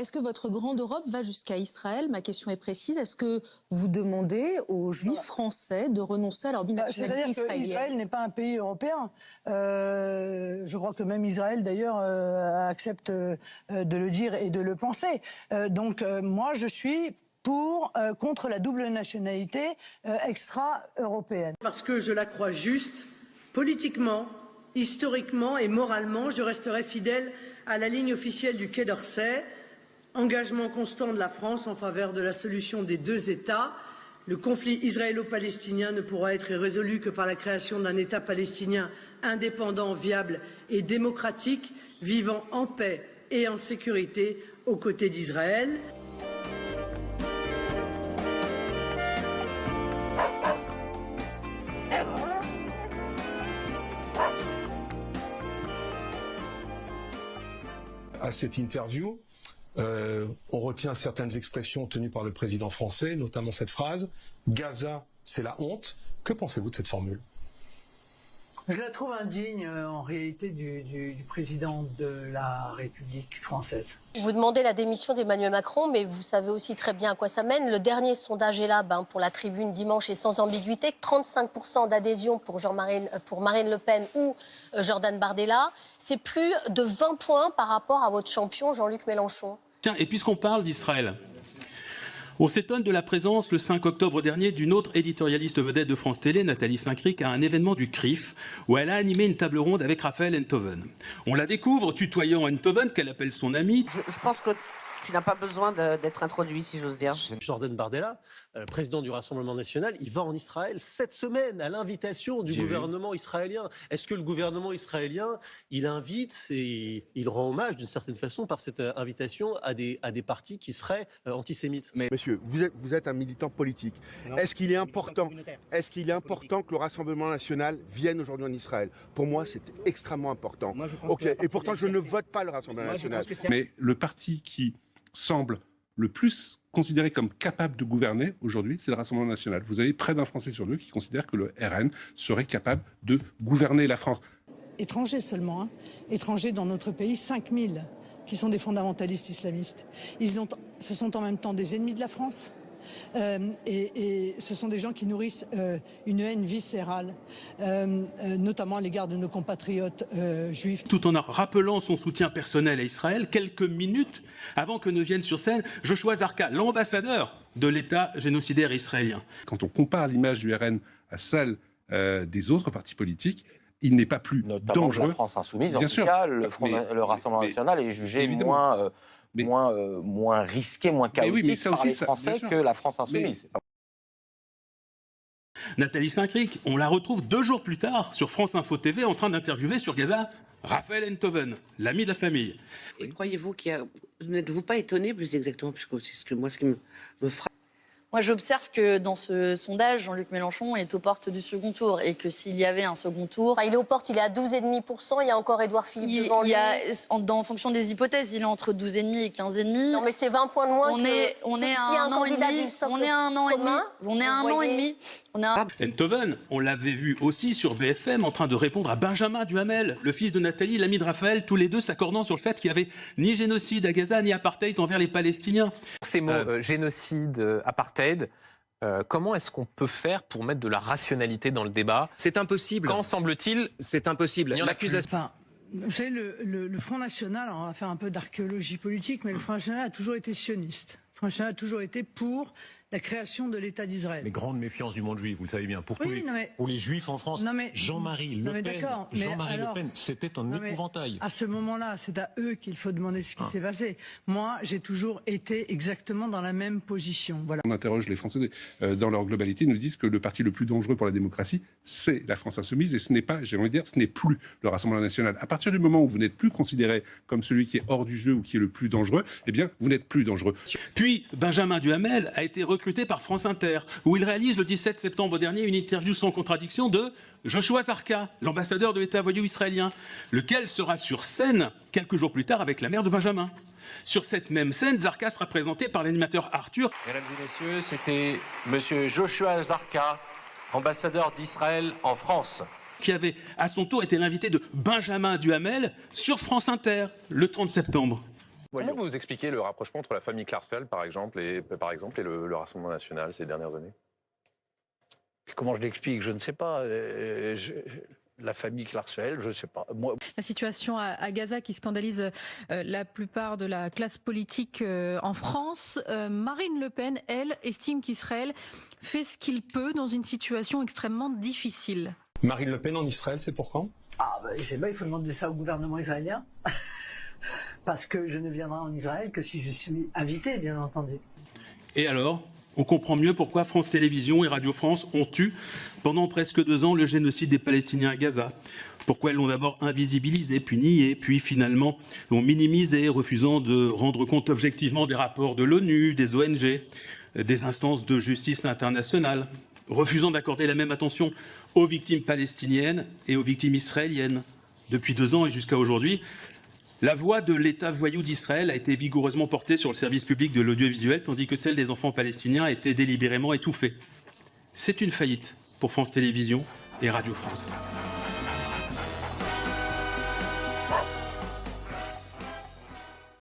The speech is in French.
est-ce que votre grande Europe va jusqu'à Israël? Ma question est précise. Est-ce que vous demandez aux Juifs français de renoncer à leur binationalité israélienne? C'est-à-dire qu'Israël n'est pas un pays européen. Je crois que même Israël, d'ailleurs, accepte de le dire et de le penser. Moi, je suis contre la double nationalité extra-européenne. Parce que je la crois juste, politiquement, historiquement et moralement, je resterai fidèle à la ligne officielle du Quai d'Orsay, engagement constant de la France en faveur de la solution des deux États. Le conflit israélo-palestinien ne pourra être résolu que par la création d'un État palestinien indépendant, viable et démocratique, vivant en paix et en sécurité aux côtés d'Israël. À cette interview, on retient certaines expressions tenues par le président français, notamment cette phrase « Gaza, c'est la honte ». Que pensez-vous de cette formule ? Je la trouve indigne, en réalité, du président de la République française. Vous demandez la démission d'Emmanuel Macron, mais vous savez aussi très bien à quoi ça mène. Le dernier sondage est là pour la Tribune dimanche et sans ambiguïté. 35% d'adhésion pour Marine Le Pen ou Jordan Bardella. C'est plus de 20 points par rapport à votre champion Jean-Luc Mélenchon. Tiens, et puisqu'on parle d'Israël, on s'étonne de la présence, le 5 octobre dernier, d'une autre éditorialiste vedette de France Télé, Nathalie Saint-Cric, à un événement du CRIF, où elle a animé une table ronde avec Raphaël Enthoven. On la découvre tutoyant Enthoven, qu'elle appelle son ami. Je pense que tu n'as pas besoin d'être introduit, si j'ose dire. Jordan Bardella, président du Rassemblement national, il va en Israël cette semaine à l'invitation du gouvernement israélien. Est-ce que le gouvernement israélien, il invite et il rend hommage d'une certaine façon par cette invitation à des partis qui seraient antisémites? Mais monsieur, vous êtes un militant politique. Est-ce qu'il est important que le Rassemblement national vienne aujourd'hui en Israël? Pour moi, c'est extrêmement important. Et pourtant, je ne vote pas le Rassemblement national. Mais le parti qui semble le plus considéré comme capable de gouverner aujourd'hui, c'est le Rassemblement national. Vous avez près d'un Français sur deux qui considère que le RN serait capable de gouverner la France. Étrangers seulement, étrangers dans notre pays, 5000 qui sont des fondamentalistes islamistes. Ce sont en même temps des ennemis de la France. Et ce sont des gens qui nourrissent une haine viscérale, notamment à l'égard de nos compatriotes juifs. Tout en rappelant son soutien personnel à Israël, quelques minutes avant que ne vienne sur scène Joshua Zarka, l'ambassadeur de l'État génocidaire israélien. Quand on compare l'image du RN à celle des autres partis politiques, il n'est pas plus notamment dangereux. La France insoumise, bien en sûr. tout cas, le Rassemblement national est jugé moins risqué, moins chaotique par les Français que la France insoumise. Nathalie Saint-Cric, on la retrouve 2 jours plus tard sur France Info TV en train d'interviewer sur Gaza Raphaël Enthoven, l'ami de la famille. Et croyez-vous n'êtes-vous pas étonné, plus exactement, puisque c'est ce qui me frappe? Moi, j'observe que dans ce sondage, Jean-Luc Mélenchon est aux portes du second tour et que s'il y avait un second tour... Enfin, il est aux portes, il est à 12,5%, il y a encore Édouard Philippe devant lui. En fonction des hypothèses, il est entre 12,5 et 15,5. Non, mais c'est 20 points de moins on est à un an et demi. On est à un an et demi. On est à un an et demi. Enthoven, on l'avait vu aussi sur BFM en train de répondre à Benjamin Duhamel, le fils de Nathalie, l'ami de Raphaël, tous les deux s'accordant sur le fait qu'il n'y avait ni génocide à Gaza, ni apartheid envers les Palestiniens. Ces mots, génocide, apartheid, comment est-ce qu'on peut faire pour mettre de la rationalité dans le débat? C'est impossible. Quand semble-t-il, c'est impossible. L'accusation. Vous savez, le Front National, on va faire un peu d'archéologie politique, mais le Front National a toujours été sioniste. Le Front National a toujours été pour la création de l'État d'Israël. Mais grande méfiance du monde juif, vous le savez bien. Pour les juifs en France, Jean-Marie Le Pen, c'était un épouvantail. À ce moment-là, c'est à eux qu'il faut demander ce qui s'est passé. Moi, j'ai toujours été exactement dans la même position. Voilà. On interroge les Français dans leur globalité, ils nous disent que le parti le plus dangereux pour la démocratie, c'est la France insoumise, et ce n'est pas, j'ai envie de dire, ce n'est plus le Rassemblement national. À partir du moment où vous n'êtes plus considéré comme celui qui est hors du jeu ou qui est le plus dangereux, eh bien, vous n'êtes plus dangereux. Puis, Benjamin Duhamel a été recruté par France Inter, où il réalise le 17 septembre dernier une interview sans contradiction de Joshua Zarka, l'ambassadeur de l'État voyou israélien, lequel sera sur scène quelques jours plus tard avec la mère de Benjamin. Sur cette même scène, Zarka sera présenté par l'animateur Arthur. Mesdames et messieurs, c'était monsieur Joshua Zarka, ambassadeur d'Israël en France, qui avait à son tour été l'invité de Benjamin Duhamel sur France Inter le 30 septembre. Comment vous expliquez le rapprochement entre la famille Klarsfeld, par exemple, et le Rassemblement national ces dernières années? Comment je l'explique? Je ne sais pas. La famille Klarsfeld, je ne sais pas. Moi... La situation à Gaza qui scandalise la plupart de la classe politique en France. Marine Le Pen, elle, estime qu'Israël fait ce qu'il peut dans une situation extrêmement difficile. Marine Le Pen en Israël, c'est pour quand? Je sais pas, il faut demander ça au gouvernement israélien. Parce que je ne viendrai en Israël que si je suis invité, bien entendu. Et alors, on comprend mieux pourquoi France Télévisions et Radio France ont eu, pendant presque 2 ans, le génocide des Palestiniens à Gaza. Pourquoi elles l'ont d'abord invisibilisé, puis nié, puis finalement l'ont minimisé, refusant de rendre compte objectivement des rapports de l'ONU, des ONG, des instances de justice internationale, refusant d'accorder la même attention aux victimes palestiniennes et aux victimes israéliennes. Depuis 2 ans et jusqu'à aujourd'hui, la voix de l'État voyou d'Israël a été vigoureusement portée sur le service public de l'audiovisuel, tandis que celle des enfants palestiniens a été délibérément étouffée. C'est une faillite pour France Télévisions et Radio France.